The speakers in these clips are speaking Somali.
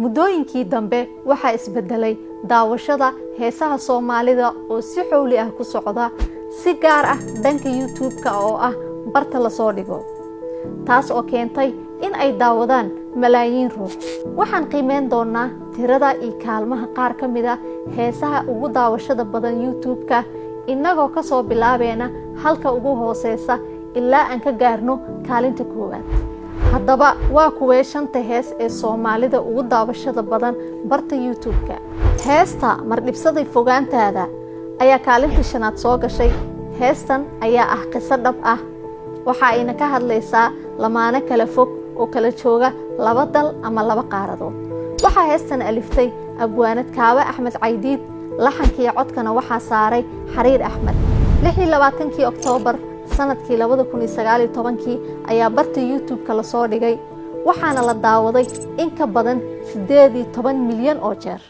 muddooyinkii dambe waxaa isbedelay daawashada heesaha Soomaalida oo si xowli ah ku socda si gaar ah dhanka YouTube-ka oo ah barta la soo dhigo taas oo keentay in ay daawadaan malaayiin ruux waxaan qiimeyn doonaa tirada iyo kaalmaha qaar ka mid ah heesaha ugu daawashada badan YouTube-ka inagoo ka soo bilaabeena halka ugu hooseysa ilaa aan ka gaarno kaalinta koowaad haddaba waa kuwee shanta hees ee Soomaalida ugu daawashada badan barta YouTube-ka heesta Mardhibsaday Fogaantaada ayaa kaalinta shanaad soo gashay heestan ayaa ah qiso dhab ah waxa ayna ka hadlaysaa lamaane kala fog oo kala jooga laba dal ama laba qaaradood waxa heestan aliftay abwaanad Kaawe Axmed Caydiid laxankii codkana waxa saaray Xariir Axmed 26 Oktoobar sanadkii 2019 ayaa barta YouTube-ka la soo dhigay waxaana la daawaday in ka badan 18 milyan oo jeer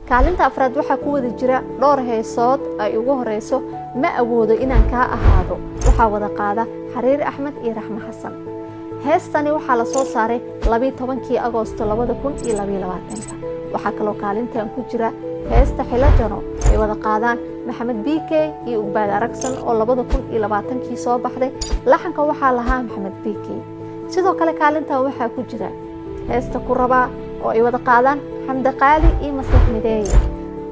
kaalinta afraad waxaa ku wada jira dhowr heesood ay ugu horeyso ma awoodo inaan ka ahaado waxa wada qaada Xariir Axmed iyo Raxmo Xasan heestani waxaa la soo saaray 12 Agoosto 2022 waxaa kaloo kaalintan ku jira heesta Xilajano ay wada qaadaan Maxamed BK iyo Ubaad Aragsan oo 2020 soo baxday laxanka waxaa lahaa Maxamed BK sidoo kale kaalintan waxaa ku jira heesta Ku Rabaa oo ay wada qaadaan Xamdi Qaali iyo Maslax Mideeye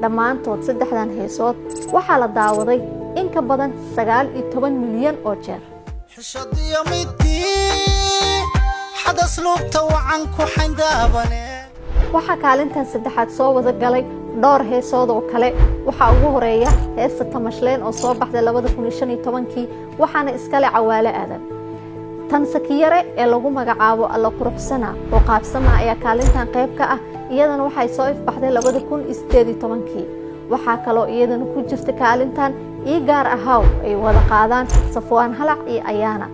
dhammaantood saddexdan heesood waxaa la daawaday in ka badan 19 milyan oo jeer xishadiyo midii xadas lubta wacan ku xandaabane waxa kaalintan saddexaad soo wada galay dhowr heesood oo kale waxa ugu horeeya heesta Tamashleen oo soo baxday 2015 waxaana iskale Cawaale Aadan tan Sakiyare ee lagu magacaabo Alla Quruxsana oo qaabsama ayaa kaalintan qayb ka ah iyadana waxay soo ifbaxday 2018 waxa kaloo iyadana ku jirta kaalintan ii gaar ahaaw ay wada qaadaan Safwaan Halac iyo Ayaana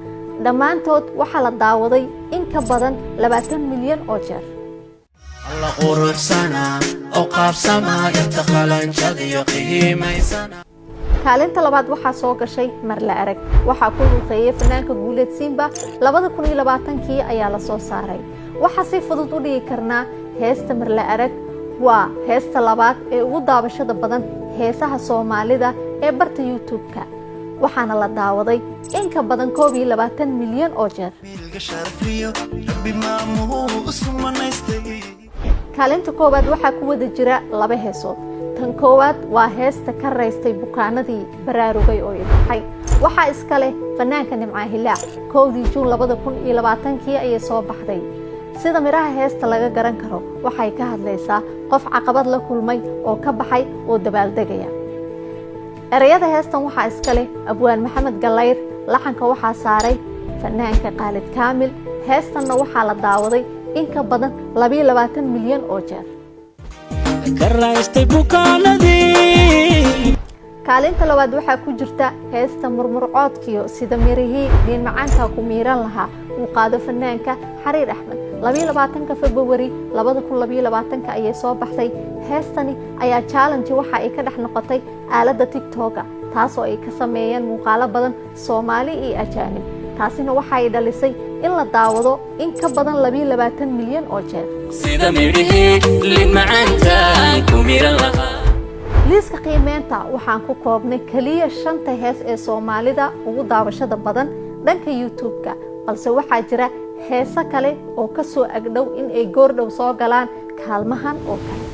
dhammaantood waxa la daawaday in ka badan 20 milyan oo jeer Alla Quruxsana oo qaabsama inta qalanjadiyo qiimaysana kaalinta labaad waxaa soo gashay Mar la Arag waxa ku luqeeyay fanaanka Guuleed Simba 2020 ayaa la soo saaray waxa si fudud u dhigi karnaa heesta Mar la Arag waa heesta labaad ee ugu daawashada badan heesaha Soomaalida ee barta YouTube-ka waxaana la daawaday in ka badan 20 milyan oo jeer kaalinta koowaad waxaa ku wada jira laba heesood tan koowaad waa heesta ka raystay bukaanadii baraarugay oo ilaahay waxa iska leh fanaanka Nimca Hilaac 1 Juun 2020 ayay soo baxday sida miraha heesta laga garan karo waxay ka hadlaysaa qof caqabad la kulmay oo ka baxay oo dabaaldegaya erayada heestan waxaa iska leh abwaan Maxamed Galayr laxanka waxaa saaray fanaanka Qaalid Kaamil heestanna waxaa la daawaday in ka badan 22 milyan oo jeer karaystay bukaanadii kaalinta labaad waxaa ku jirta heesta Murmurcoodkiyo sida mirihii diin macaanka ku miiran lahaa uu qaado fanaanka Xariir Axmed 22 February 2022 ayay soo baxday heestani ayaa challenge waxa ay ka dhex noqotay aaladda TikTok taas oo ay ka sameeyeen muuqaalo badan Soomaali iyo ajaanib taasina waxa ay dhalisay in la daawado in ka badan 22 milyan oo jeer sida mirihii diin macaanka ku miiran lahaa liiska qiimeynta waxaan ku koobnay kaliya shanta hees ee Soomaalida ugu daawashada badan dhanka YouTube-ka balse waxaa jira heeso kale oo ka soo agdhow in ay goordhow soo galaan kaalmahan oo kale